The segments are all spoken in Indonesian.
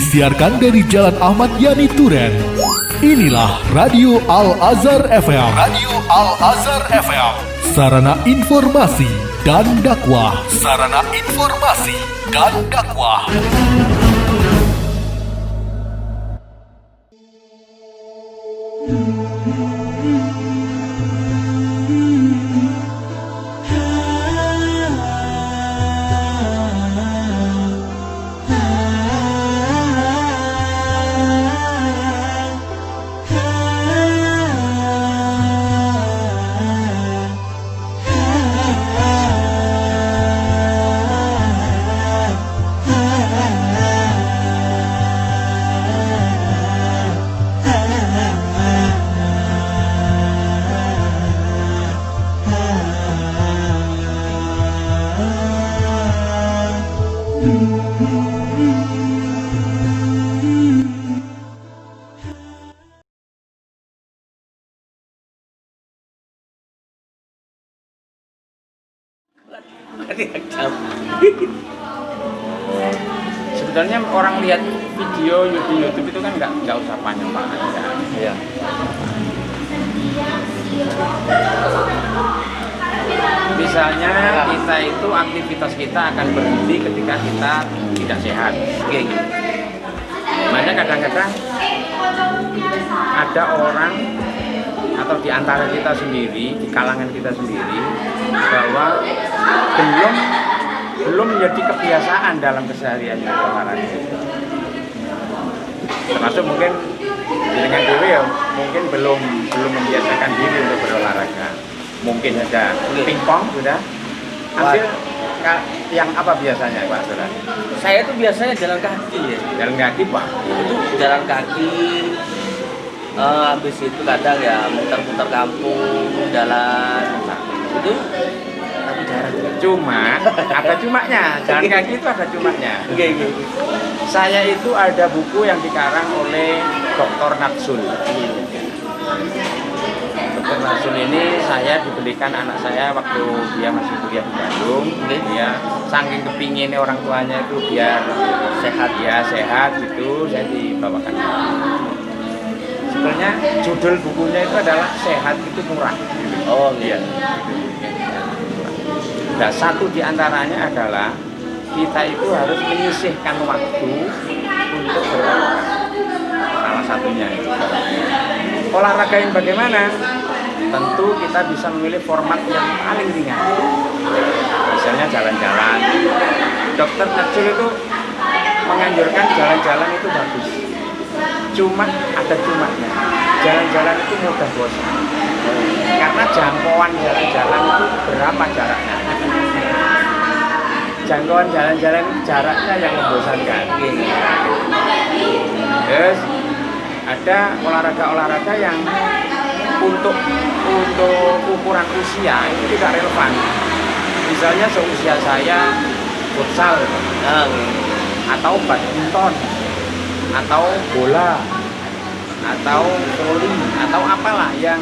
Disiarkan dari Jalan Ahmad Yani Turen. Inilah Radio Al-Azhar FM. Radio Al-Azhar FM. Sarana informasi dan dakwah. Sarana informasi dan dakwah. Sebetulnya orang lihat video di YouTube itu kan nggak usah panjang-panjang. Iya. Misalnya kita itu aktivitas kita akan berhenti ketika kita tidak sehat. Makanya kadang-kadang ada orang atau di antara kita sendiri, di kalangan kita sendiri, bahwa belum menjadi kebiasaan dalam kesehariannya olahraga. Termasuk mungkin dengan dewi ya, mungkin belum membiasakan diri untuk berolahraga. Mungkin saja pingpong sudah. Hasil yang apa biasanya Pak Saudara? Saya tuh biasanya jalan kaki ya. Jalan kaki Pak. Itu jalan kaki. Habis itu kadang ya muter-muter kampung, jalan. Itu tapi jarang. Cuma ada cumanya. Jalan kaki itu ada cumanya. Oke. Saya itu ada buku yang dikarang oleh Dr. Natsul. Dr. Natsul ini saya dibelikan anak saya waktu dia masih kuliah di Bandung. Dia saking kepinginnya orang tuanya itu biar sehat gitu, saya dibawakan. Sebenarnya judul bukunya itu adalah Sehat itu Murah. Oh iya. Nah, satu di antaranya adalah kita itu harus menyisihkan waktu untuk berolahraga. Salah satunya itu. Olahraga yang bagaimana? Tentu kita bisa memilih format yang paling ringan. Misalnya jalan-jalan. Dokter Natsul itu menganjurkan jalan-jalan itu bagus. Cuma ada cumanya. Jalan-jalan itu mudah bosan. Karena jangkauan jalan-jalan itu berapa jaraknya? Jangkauan jalan-jalan itu jaraknya yang membosankan. Terus ada olahraga-olahraga yang untuk ukuran usia itu tidak relevan. Misalnya seusia saya futsal atau badminton atau bola atau voli atau apalah yang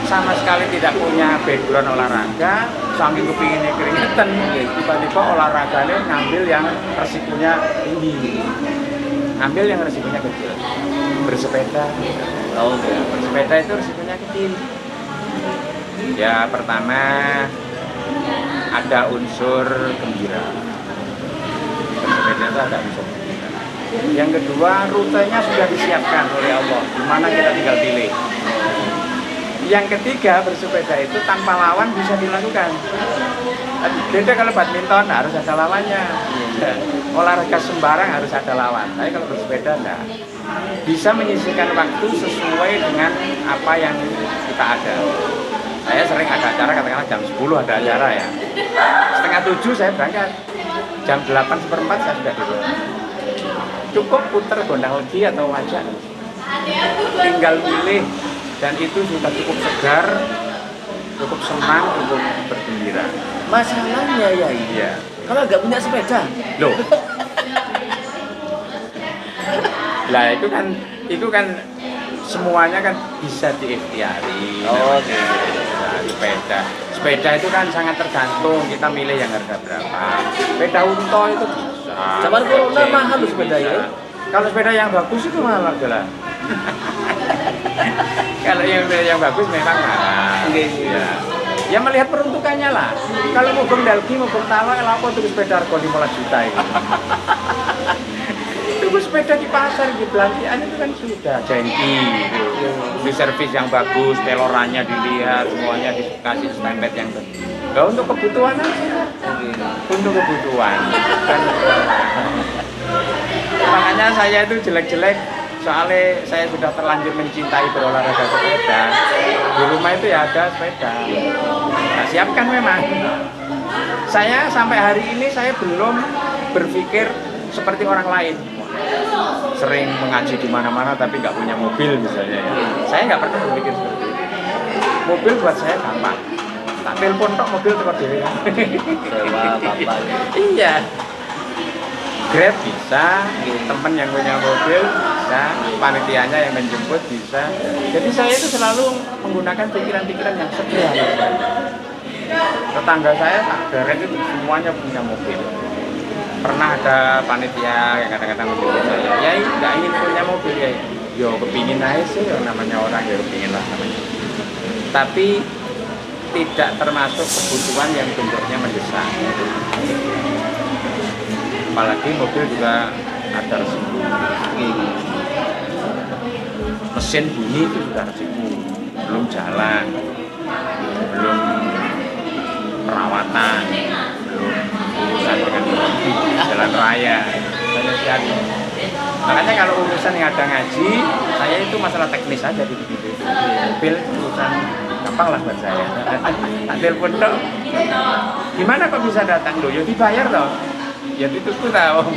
sama sekali tidak punya background olahraga, saking kepinginnya keringetan, tiba-tiba olahraganya ngambil yang resikonya tinggi, ambil yang resikonya kecil, bersepeda. Bersepeda itu resikonya kecil. Ya pertama ada unsur gembira, bersepeda itu ada unsur gembira. Yang kedua rutenya sudah disiapkan oleh Allah, di mana kita tinggal pilih. Yang ketiga, bersepeda itu tanpa lawan bisa dilakukan. Beda kalau badminton harus ada lawannya. Olahraga sembarang harus ada lawan. Tapi kalau bersepeda enggak. Bisa menyisihkan waktu sesuai dengan apa yang kita ada. Saya sering ada acara, katakanlah jam 10 ada acara ya. Setengah 7 saya berangkat. Jam 8:15 saya sudah di rumah. Cukup putar gondang legi atau wajah. Tinggal pilih. Dan itu sudah cukup segar, cukup senang, cukup bergembira. Masalahnya ya iya. Kalau nggak punya sepeda, loh. Lah itu kan semuanya kan bisa diikhtiari. Oh, okay. Sepeda itu kan sangat tergantung kita milih yang harga berapa. Sepeda unta itu bisa. Zaman corona mahal loh sepeda ya. Kalau sepeda yang bagus itu malah jelas. Kalau yang bagus memang mahal. Ya. Ya melihat peruntukannya lah. Kalau mau dalgi, mau tawa, apa tuh sepeda harga 15 juta itu. Tunggu sepeda di pasar di belanjaan itu kan sudah jengki gitu. Di servis yang bagus, pelorannya dilihat, semuanya dikasih stempel yang bagus. Nah, untuk kebutuhan aja. Untuk kebutuhan. Kan, makanya saya itu jelek-jelek soalnya saya sudah terlanjur mencintai berolahraga sepeda. Di rumah itu ya ada sepeda. Nah, siapkan memang. Saya sampai hari ini saya belum berpikir seperti orang lain. Sering mengaji di mana-mana tapi nggak punya mobil misalnya. Saya nggak pernah berpikir seperti itu. Mobil buat saya gampang. Tak telepon tok mobil tekor dhewe kan. Sewa bapak. Iya. Grab bisa, temen yang punya mobil bisa, panitianya yang menjemput bisa. Jadi saya itu selalu menggunakan pikiran-pikiran yang sederhana. Tetangga saya tak deret itu semuanya punya mobil. Pernah ada panitia yang kadang-kadang menjemput saya, ya nggak ingin punya mobil ya, yo kepingin aja sih, yo, namanya orang ya kepingin lah namanya. Tapi tidak termasuk kebutuhan yang bentuknya mendesak. Apalagi mobil juga ada resiko. Mesin bunyi itu sudah resiko. Belum jalan, belum perawatan, belum urusan dengan jalan raya. Banyak sekali. Makanya kalau urusan yang ada ngaji, saya itu masalah teknis aja di situ. Mobil urusan gampang lah buat saya. Tak telepon dong. Gimana kok bisa datang loh? Ya dibayar dong. Ya ditutup tahu.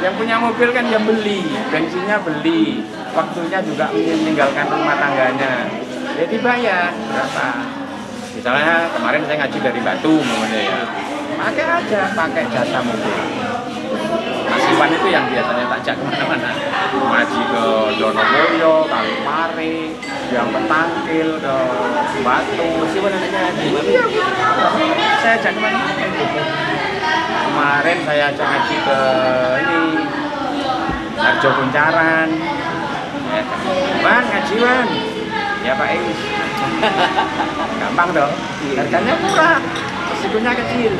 Yang punya mobil kan ya beli, bensinnya beli, waktunya juga meninggalkan rumah tangganya. Ya dibayar berapa? Misalnya kemarin saya ngaji dari Batu, namanya ya. Pakai jasa mobil. Mas Iwan itu yang biasanya tajak kemana-mana. Ngaji ke Donoboyo, Kalipare, yang Petangkil, ke Batu. Mas Iwan namanya. Iya, saya ajak kemana? Kemarin saya ajak ngaji ke ini Harjo Kuncaran. Ya, Wan, ngaji Wan. Ya Pak Is. Gampang dong. Harganya murah, risikonya kecil.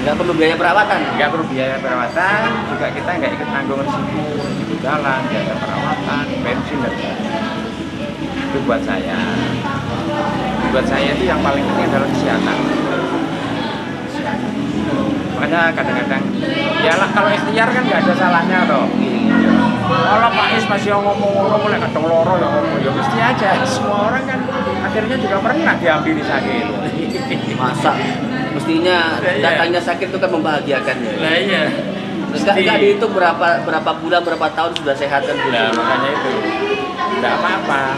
Nggak perlu biaya perawatan. Nggak perlu biaya perawatan, juga kita nggak ikut nanggung risiko jalan, biaya perawatan, bensin dan sebagainya. Itu buat saya. Buat saya itu yang paling penting adalah kesehatan. Makanya kadang-kadang, ya lah kalau ikhtiar kan nggak ada salahnya toh. Kalau Pak Is masih ngomong-ngomong mulai kadang loro ya ngomong, ya mesti aja. Semua orang kan akhirnya juga pernah diambil sakit. Masa mestinya datangnya sakit itu kan membahagiakan ya. Lah iya. Terus nggak dihitung berapa bulan, berapa tahun sudah sehat kan? Nah, makanya itu nggak apa-apa.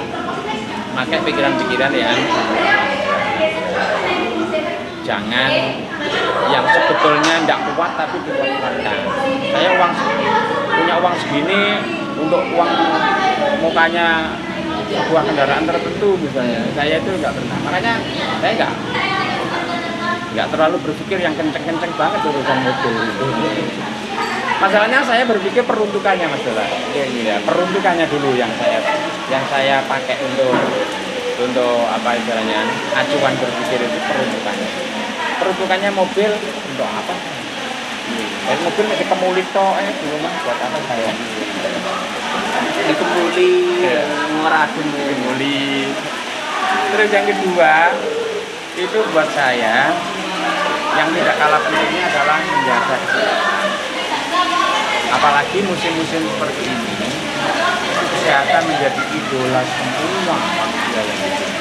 Pakai pikiran-pikiran yang jangan yang sebetulnya tidak kuat tapi dikuatkan. Saya punya uang segini untuk uang mukanya sebuah kendaraan tertentu misalnya. Saya itu nggak pernah. Makanya saya nggak terlalu berpikir yang kenceng-kenceng banget urusan mobil itu. Masalahnya saya berpikir peruntukannya Mas Dola. Ya, peruntukannya dulu yang saya pakai untuk apa istilahnya acuan berpikir itu peruntukannya. Peruntukannya mobil untuk apa? Dan mobil masih kemulit toh, di rumah buat apa saya? Dikemuli, ngeradun, Kemuli. Terus yang kedua itu buat saya yang tidak kalah pentingnya adalah menjaga kesehatan. Apalagi musim-musim seperti ini, kesehatan menjadi idola semua manusia yang hidup.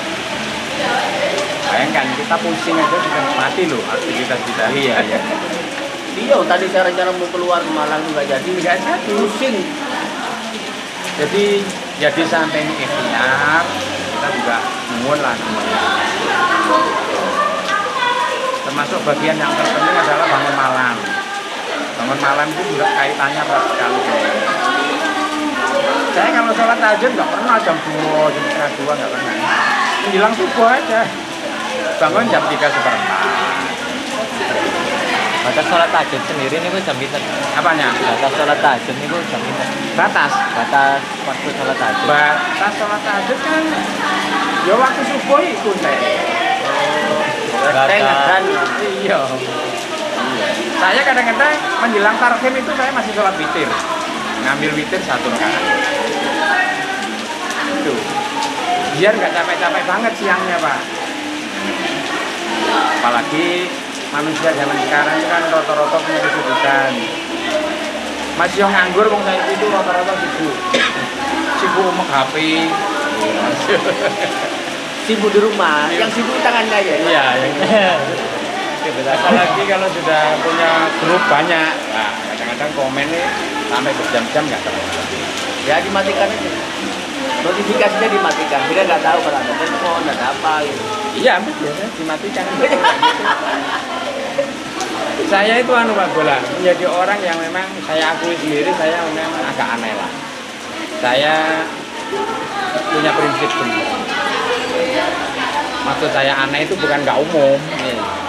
Bayangkan kita pusing aja sudah mati loh aktivitas kita. Iya. Iya, tadi saya rencana mau keluar ke Malang nggak jadi. Pusing. Jadi jadi sampai ini ikhtiar, kita juga nuwun lah semuanya. Termasuk bagian yang terpenting adalah bangun malam. Bangun malam itu juga kaitannya erat sekali. Saya kalau sholat tahajud nggak pernah jam 2, jam setengah 2 nggak pernah. Menjelang subuh aja. Bangun jam 3:15. Batas sholat tahajud sendiri nih jam pinten? Apanya? Batas sholat tahajud nih jam pinten? Batas. Batas waktu sholat tahajud. Batas sholat tahajud kan ya waktu subuh itu teh. Kan Iya. Saya kadang-kadang menjelang tarhim itu saya masih sholat witir. Ngambil witir 1 rakaat. Itu. Biar nggak capek-capek banget siangnya, Pak. Apalagi manusia zaman sekarang kan rata-rata punya kesibukan. Masih yang nganggur wong saya itu rata-rata sibuk. Sibuk umek HP. sibuk di rumah, yang sibuk tangannya aja. Iya. Apalagi kalau sudah punya grup banyak, nah, kadang-kadang komen nih sampai berjam-jam nggak terlalu. Ya dimatikan aja. Notifikasinya dimatikan, kita nggak tahu kalau ada telepon, ada apa gitu. Iya, biasanya dimatikan. Saya itu Pak Bola, menjadi orang yang memang saya akui sendiri, saya memang agak aneh lah. Saya punya prinsip sendiri. Maksud saya aneh itu bukan nggak umum,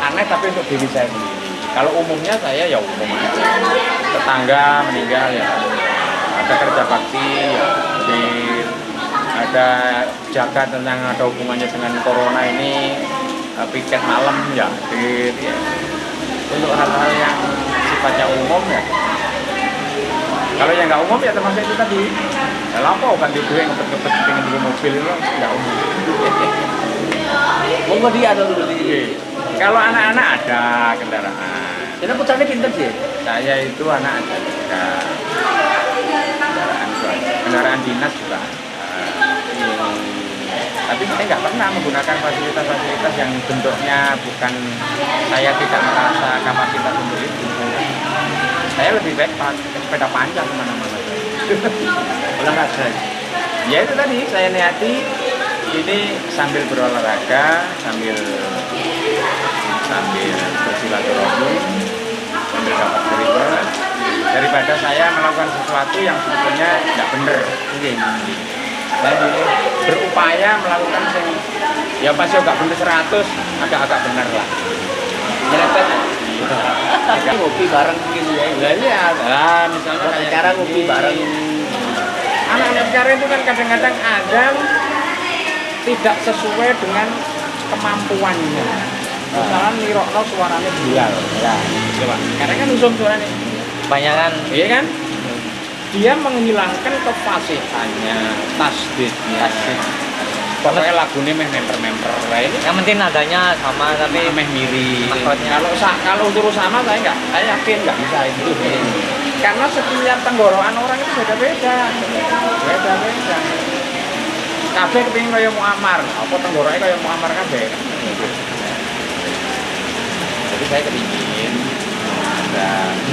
aneh tapi untuk diri saya sendiri. Kalau umumnya saya ya umum aja. Tetangga meninggal ya, ada kerja bakti ya, ada jaga tentang ada hubungannya dengan corona ini, piket malam ya, ya. Untuk hal-hal yang sifatnya umum ya. Kalau yang nggak umum ya termasuk itu tadi. Ya lapor kan duit ngepet-ngepet pengen beli mobil itu nggak umum. Mau dia atau dulu di. Kalau anak-anak ada kendaraan. Karena putarnya pinter sih. Saya itu anak ada juga. Kendaraan dinas juga. Tapi saya nggak pernah menggunakan fasilitas-fasilitas yang bentuknya bukan, saya tidak merasa kapasitas untuk itu. Saya lebih baik pakai sepeda panjang kemana-mana. Olahraga. Ya itu tadi saya niati ini sambil berolahraga, sambil bersilaturahmi, sambil dapat keringat, daripada saya melakukan sesuatu yang sebetulnya nggak benar. Jadi berupaya melakukan ya pasti agak bener 100, agak benar lah. Nyerempet. Ngopi bareng gitu ya. Iya, nah, misalnya kayak sekarang ngopi bareng. Anak-anak sekarang itu kan kadang-kadang ada tidak sesuai dengan kemampuannya. Misalnya nirokno suaranya Bilal. Ya, coba. Karena kan usum suaranya. Kebanyakan. Iya kan? Dia menghilangkan kefasihannya, tasdidnya. Pokoknya lagunya member-member lain. Yang penting nadanya sama tapi meh mirip. maksudnya Kalau terus sama saya yakin nggak bisa itu. Karena setiap tenggorokan orang itu beda-beda. Beda-beda. Kabeh kepengin kaya Muammar, apa tenggoroke kaya Muammar kabeh. Jadi saya kepingin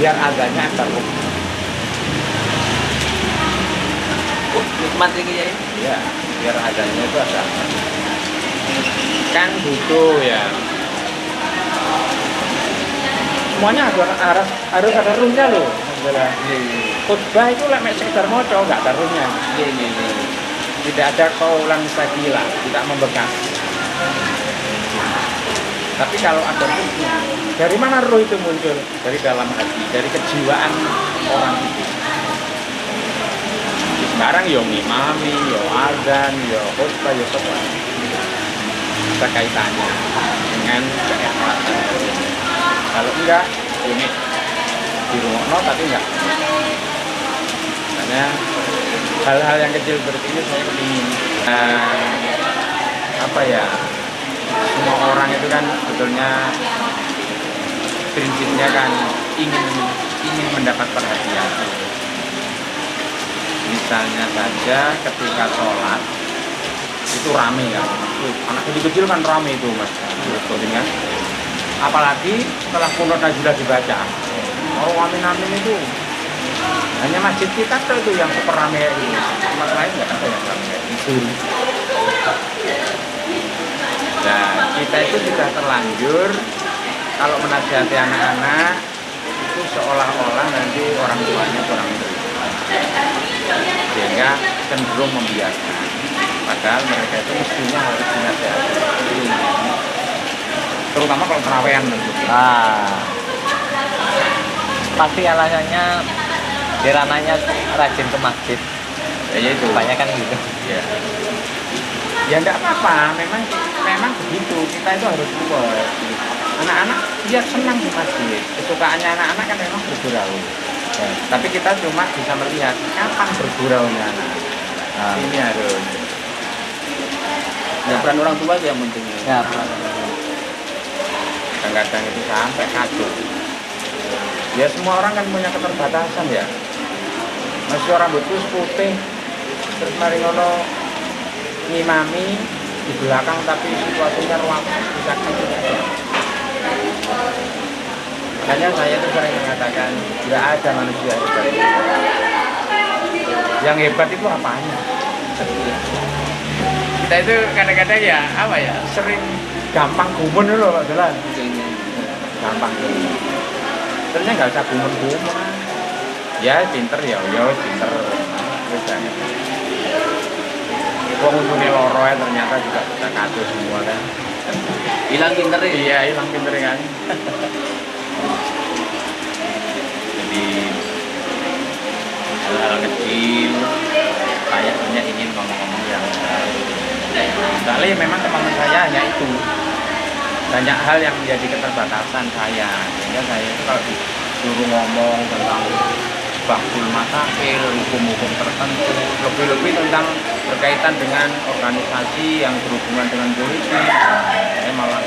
biar adanya antar Nikmat ini ya. ya, biar adanya itu ada. Kan butuh ya. Semuanya harus ada ruhnya loh. Khutbah itu mek sekedar maca enggak ada ruhnya. Tidak ada kaulan sakila, tidak membekas. Tapi kalau ada ruhnya, dari mana ruh itu muncul? Dari dalam hati, dari kejiwaan orang itu. Sekarang yo ngimami, yo azan, yo khutbah, yo semua ada kaitannya dengan keikhlasan. Kalau enggak, ini di rumah tapi enggak. Karena hal-hal yang kecil seperti ini saya kepingin. Apa ya? Semua orang itu kan sebetulnya prinsipnya kan ingin mendapat perhatian. Misalnya saja ketika sholat itu rame kan, anak kecil kan rame itu mas, kan? Apalagi setelah kunut sudah dibaca, orang amin itu hanya masjid kita itu yang super rame itu, tempat lain nggak ada yang rame itu. Nah kita itu sudah terlanjur kalau menasihati anak-anak itu seolah-olah nanti orang tuanya kurang terima, sehingga cenderung membiarkan. Padahal mereka itu mestinya harus dinasihati, terutama kalau terawehan. pasti alasannya dirananya rajin ke masjid. Ya itu. Banyak kan gitu. Ya. Ya enggak apa-apa, memang begitu. Kita itu harus support. Anak-anak dia senang di masjid. Kesukaannya anak-anak kan memang bergurau. Ya. Tapi kita cuma bisa melihat kapan berguraunya anak. Nah. Ini harus. Ya, peran orang tua itu yang penting. Ya, Kadang-kadang itu sampai kacau. Ya semua orang kan punya keterbatasan ya. Masih rambutku putih, terus mari ngono ngimami di belakang tapi situasinya ruang bisa kacau. Makanya saya itu sering mengatakan tidak ada manusia hebat. Yang hebat itu apanya? Kita itu kadang-kadang ya apa ya sering gampang gumun dulu Pak Jalan. Gampang gumun. Ternyata nggak usah gumun-gumun. Ya pinter ya pinter. Terus wong untune loro ternyata juga bisa kacau semua kan. Hilang pinter ya? Iya, hilang pinter kan. Jadi hal-hal kecil saya hanya ingin ngomong-ngomong yang soalnya memang teman-teman saya hanya itu banyak hal yang menjadi keterbatasan saya sehingga saya itu kalau disuruh ngomong tentang bakul masail, hukum-hukum tertentu lebih-lebih tentang berkaitan dengan organisasi yang berhubungan dengan politik saya malah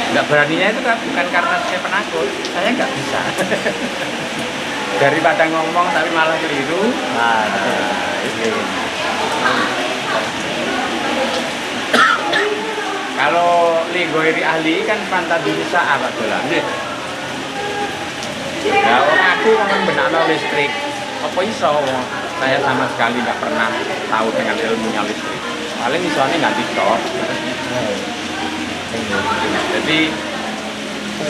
nggak beraninya itu kan bukan karena saya penakut saya nggak bisa daripada ngomong tapi malah keliru itu. Kalau ligoiri ahli kan fantasi bisa apa dolan ya orang aku kan benakno listrik apa iso saya sama sekali nggak pernah tahu dengan ilmunya listrik paling misalnya ganti cor jadi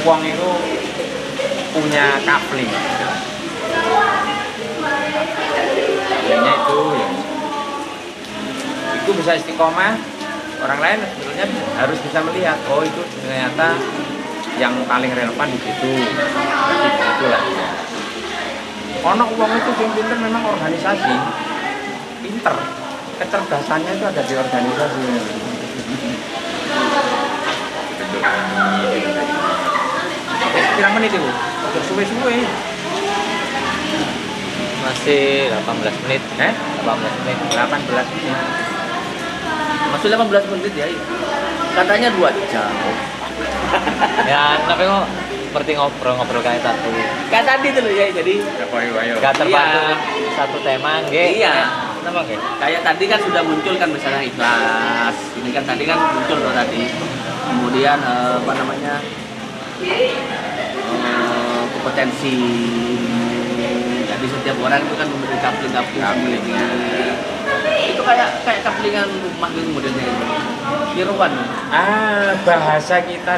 uang itu punya coupling couplingnya itu bisa istiqomah orang lain sebetulnya harus bisa melihat oh itu ternyata yang paling relevan di situ itulah ono uang itu yang pinter memang organisasi pinter kecerdasannya itu ada di organisasi kira menit itu udah suwe-suwe masih 18 menit. 18 menit 18 menit Masuk 18 menit ya. Katanya 2 jam. Ya, tapi kok seperti ngobrol-ngobrol kayak tadi. Kayak tadi tuh loh ya, jadi ayo Gak terpaku Iya. satu tema, nggih. Iya. Kenapa nggih? kayak tadi kan sudah muncul kan misalnya ikhlas. Ini kan tadi kan muncul loh tadi. Kemudian apa namanya? Kompetensi. Jadi setiap orang itu kan memiliki coupling. Itu kayak couplingan rumah gitu modelnya itu. Tiruan. Bahasa kita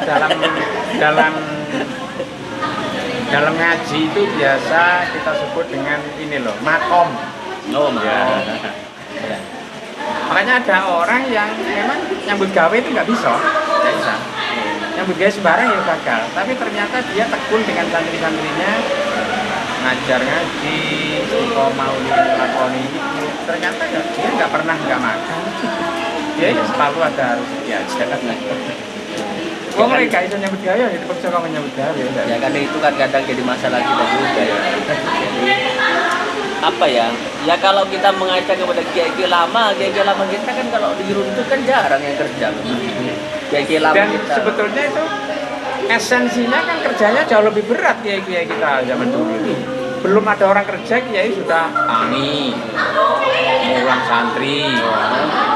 dalam ngaji itu biasa kita sebut dengan ini loh makom. Oh, Ya. ya. Makanya ada orang yang memang nyambut gawe itu nggak bisa. Nyambut gawe sembarang ya gagal. Tapi ternyata dia tekun dengan santri-santrinya ngajar ngaji, mau lakoni itu. Ternyata dia nggak pernah nggak makan. Dia ya selalu ada harus diajar. Wong mereka itu nyambut gawe ya dipaksa kamu nyambut gawe. Ya kan itu kan kadang jadi masalah kita juga ya. Jadi apa ya? Ya kalau kita mengajak kepada kiai-kiai lama kita kan kalau diruntut kan jarang yang kerja. Kiai-kiai lama Dan kita. sebetulnya itu esensinya kan kerjanya jauh lebih berat kiai-kiai kita zaman dulu itu. Belum ada orang kerja kiai sudah tani, mulang santri,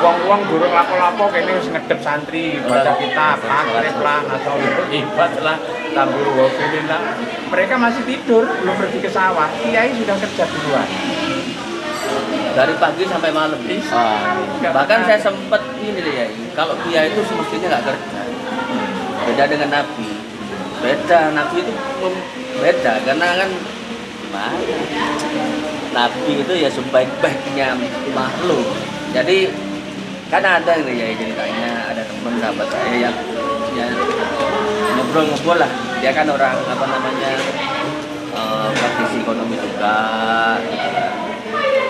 uang durung lapo-lapo kayaknya harus ngedep santri, baca kitab, akhirnya lah, atau ibadah lah, tambur wafilin lah. Mereka masih tidur, belum pergi ke sawah, kiai sudah kerja duluan. Dari pagi sampai malam. Bahkan saya sempat ini deh ya, kalau kiai itu semestinya nggak kerja. Beda dengan nabi. Beda, nabi itu beda karena kan gimana? Nabi itu ya sebaik-baiknya makhluk. Jadi kan ada nih ya ceritanya, ada teman sahabat saya yang ya ngobrol lah. dia kan orang apa namanya praktisi ekonomi juga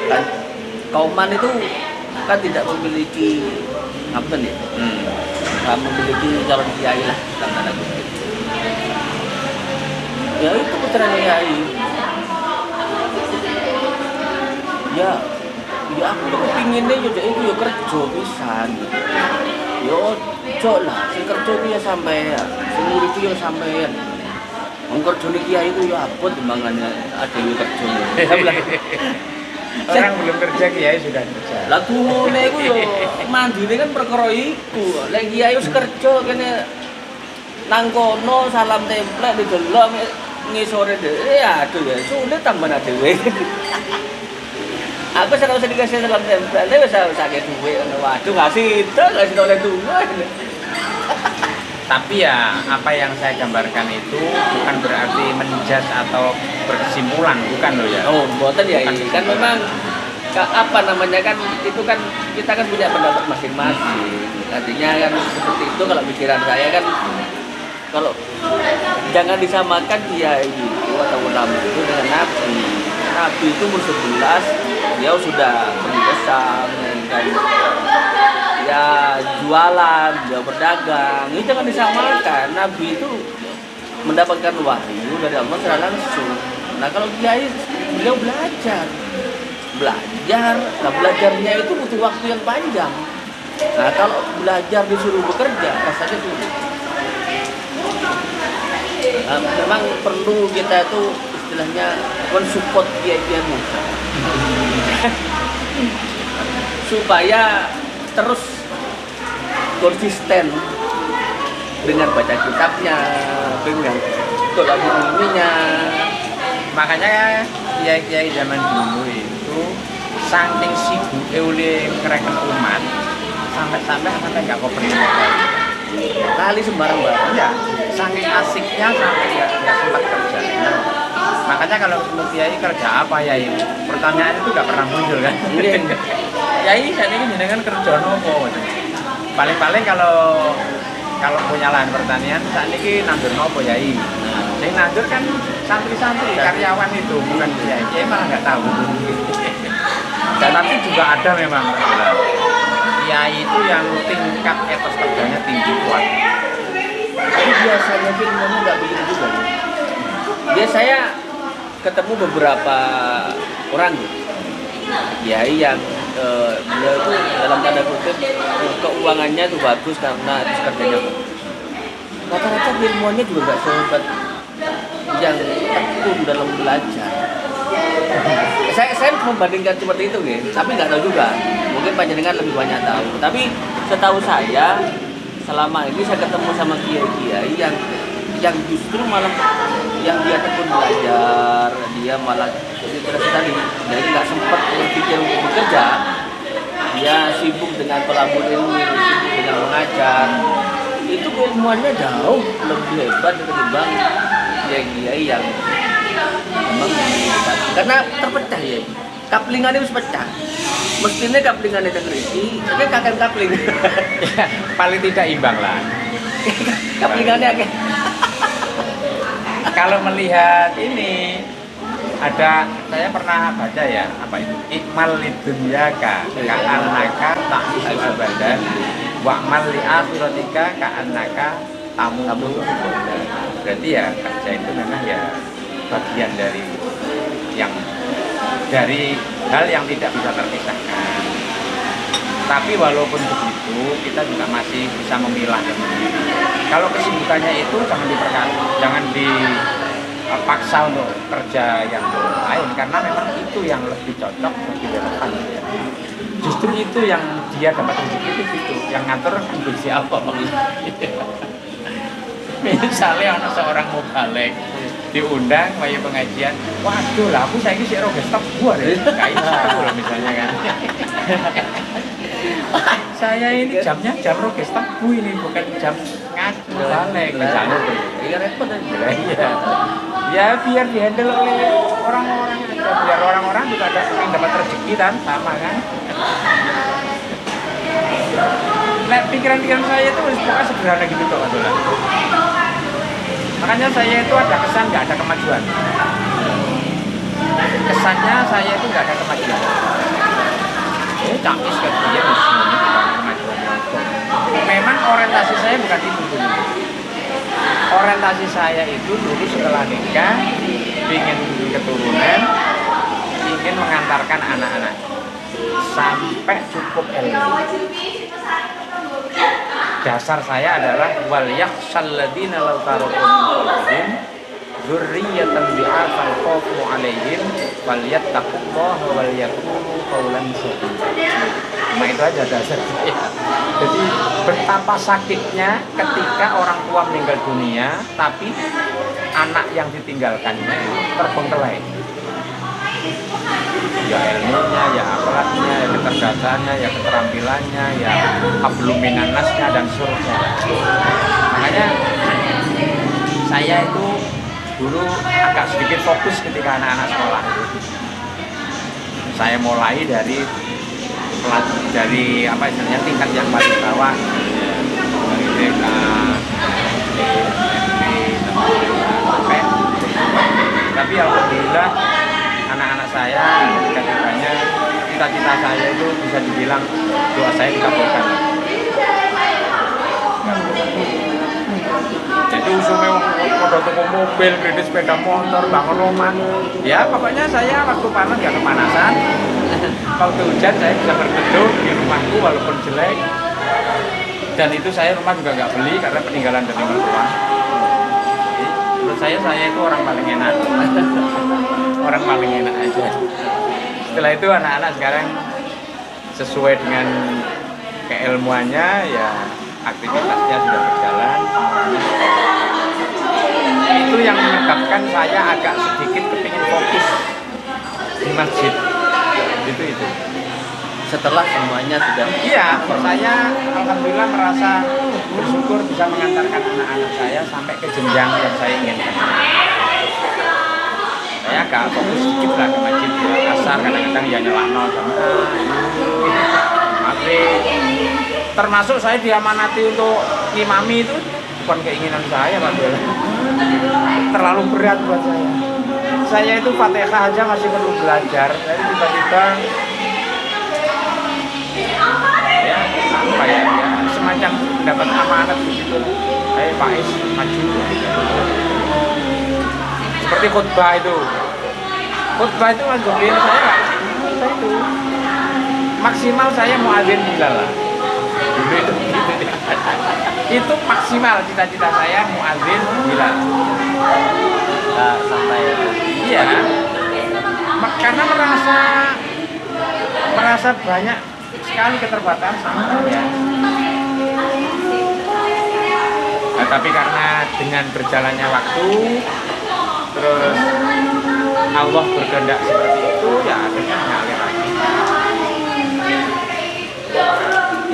kan Kauman itu kan tidak memiliki apa nih nggak memiliki calon kiai lah dalam tanda kutip. Ya itu putra kiai ya aku tuh kepinginnya juga itu ya kerja pisan ya ojo lah sing kerja itu ya sampean sing urip itu ya sampean wong kerjane kiai itu ya apa timbangannya ada yang kerja orang belum kerja kiai sudah kerja lah tuhune iku yo mandine kan perkara iku lek kiai wis kerja kene nang kono salam templek didelok ngisore dhewe aduh ya sulit tambah dhewe. Aku senang usah dikasih salam template, wis sakit duit waduh ngasih oleh Tuhan. Tapi ya apa yang saya gambarkan itu bukan berarti menjas atau berkesimpulan, bukan loh ya. Oh, mboten ya ini kan memang apa namanya kan itu kan kita kan punya pendapat masing-masing. Artinya kan seperti itu kalau pikiran saya kan kalau jangan disamakan kiai itu atau ulama itu dengan nabi. Nabi itu umur 11 dia sudah berpesan kan ya jualan, dia berdagang, ini jangan disamakan. Nabi itu mendapatkan wahyu dari Allah secara langsung. Nah kalau kiai beliau belajar, nah belajarnya itu butuh waktu yang panjang. Nah kalau belajar disuruh bekerja, rasanya sulit. Nah, memang perlu kita itu istilahnya mensupport kiai-kiai muda supaya terus konsisten dengan baca kitabnya, dengan tolak ilminya. Makanya kiai-kiai zaman dulu itu saking sibuk oleh ngereken umat sampai nggak kooperatif kali sembarang-barang. ya saking asiknya sampai nggak sempat kerja. Makanya kalau ketemu kiai kerja apa ya ini pertanyaan itu nggak pernah muncul kan. Kiai saat ini jenengan kerja nopo. Paling kalau punya lahan pertanian saat ini nandur nopo yai. Jadi nandur kan santri-santri karyawan itu bukan kiai malah nggak tahu. Dan nanti juga ada memang kiai itu yang tingkat etos kerjanya tinggi kuat. Tapi biasanya ilmunya nggak begitu juga. Biasanya ketemu beberapa orang kiai yang beliau itu dalam tanda kutip keuangannya itu bagus karena etos kerjanya bagus. Rata-rata ilmuannya juga nggak sehebat yang tekun dalam belajar. Saya membandingkan seperti itu, gitu. Tapi nggak tahu juga. Mungkin panjenengan lebih banyak tahu. Tapi setahu saya, selama ini saya ketemu sama kiai-kiai yang justru malah yang dia tekun belajar, dia malah terus tadi, jadi nggak sempat berpikir untuk bekerja. Dia sibuk dengan pelabur ilmu, sibuk dengan mengajar. Itu keilmuannya jauh lebih hebat ketimbang kiai-kiai yang memang karena terpecah ya. Kaplingannya harus pecah. Mestinya kaplingannya kegerisi, tapi kakek kapling. Paling tidak imbang lah. Kaplingannya agak. Kalau melihat ini ada saya pernah baca ya apa itu ikmal lidunyaka ka'annaka ta'isu abadan wa'mal li akhiratika ka'annaka tamutu. Berarti ya kerja itu memang ya bagian dari hal yang tidak bisa terpisahkan. Tapi walaupun begitu kita juga masih bisa memilah. Kalau kesibukannya itu jangan dipaksa untuk kerja yang lain karena memang itu yang lebih cocok, lebih relevan. Justru itu yang dia dapat rezeki itu yang ngatur kondisi apa. Misalnya ada seorang mau balik diundang kayak pengajian, waduh lah aku saya ini sih roges tak gua deh kayak gitu loh misalnya kan. Saya ini jamnya jam roges tak bu ini bukan jam ngaji balik misalnya. Iya repot aja. Iya. Ya biar dihandle oleh orang-orang aja, biar orang-orang juga ada yang dapat rezeki kan sama kan. Nah, pikiran-pikiran saya itu pokoknya sederhana gitu kok Mas. Makanya saya itu ada kesan nggak ada kemajuan. Kesannya saya itu nggak ada kemajuan. Capis kan dia semuanya bukan kemajuan. Memang orientasi saya bukan itu dulu. Orientasi saya itu dulu setelah nikah ingin keturunan, ingin mengantarkan anak-anak sampai cukup ilmu. Dasar saya adalah wal yakhshal ladzina law taraku min khalfihim dzurriyyatan bi'afan khafu 'alaihim falyattaqullaha wal yaqulu qawlan sadida. Cuma itu aja dasar saya. Jadi betapa sakitnya ketika orang tua meninggal dunia tapi anak yang ditinggalkannya terbengkelai. Ya ilmunya, ya akhlaknya, ya kecerdasannya, ya keterampilannya, ya hablum minan nasnya dan seterusnya. Makanya saya itu dulu agak sedikit fokus ketika anak-anak sekolah itu. Saya mulai dari apa istilahnya tingkat yang paling bawah, dari TK, SMP, sampai. Tapi alhamdulillah anak-anak saya ketika cita-cita saya itu bisa dibilang doa saya dikabulkan. Jadi usulnya udah toko mobil, kredit sepeda motor, bangun rumah. Ya pokoknya saya waktu panas gak kepanasan. Waktu hujan saya bisa berteduh di rumahku walaupun jelek. Dan itu saya rumah juga gak beli karena peninggalan dari mertua. Menurut saya itu orang paling enak. Orang paling enak aja. Setelah itu anak-anak sekarang sesuai dengan keilmuannya ya aktivitasnya sudah berjalan. Itu yang menyebabkan saya agak sedikit kepingin fokus di masjid. Itu. Setelah semuanya sudah. Iya, saya alhamdulillah merasa bersyukur bisa mengantarkan anak-anak saya sampai ke jenjang yang saya inginkan. Saya agak fokus sedikit lah ke masjid ya. Asar kadang-kadang ya nyelakno sama maghrib. Termasuk saya diamanati untuk ngimami itu bukan keinginan saya Pak Bel. Terlalu berat buat saya. Saya itu Fatihah aja masih perlu belajar. Jadi tiba-tiba ya apa ya semacam dapat amanat begitu. Ayo Pak Is maju. Seperti khutbah itu. Khutbah itu Mas Gobin saya itu maksimal saya muadzin Bilal lah. Itu maksimal cita-cita saya muadzin Bilal. Sampai iya. Karena merasa banyak sekali keterbatasan ya. Nah, tapi karena dengan berjalannya waktu terus Allah berkehendak seperti itu ya akhirnya mengalir lagi.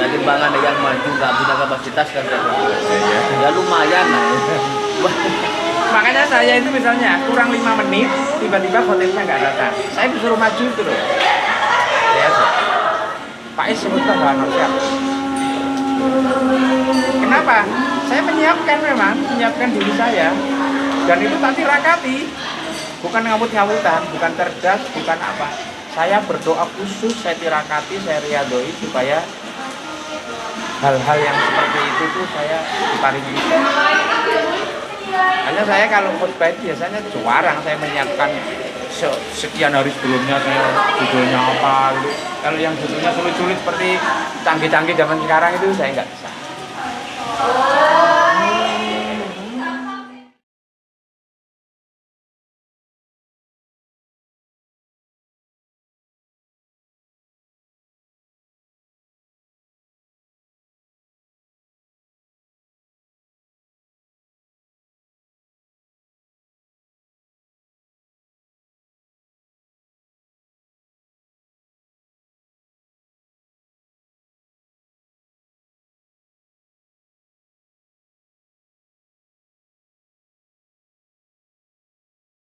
jadi bang ada yang maju nggak punya kapasitas kan ya lumayan lah. Makanya saya itu misalnya kurang 5 menit tiba-tiba hotelnya nggak datang, saya disuruh maju itu loh ya. Pak Is sebutkan bahan siap. Kenapa? Saya menyiapkan diri saya dan itu tak tirakati, bukan ngawut-ngawutan, bukan cerdas, bukan apa. Saya berdoa khusus, saya tirakati, saya riyadoi supaya hal-hal yang seperti itu tuh saya diparingi. Hanya saya kalau khutbah itu biasanya jarang saya menyiapkan sekian hari sebelumnya saya judulnya apa gitu. Kalau yang judulnya sulit-sulit seperti canggih-canggih zaman sekarang itu saya nggak bisa.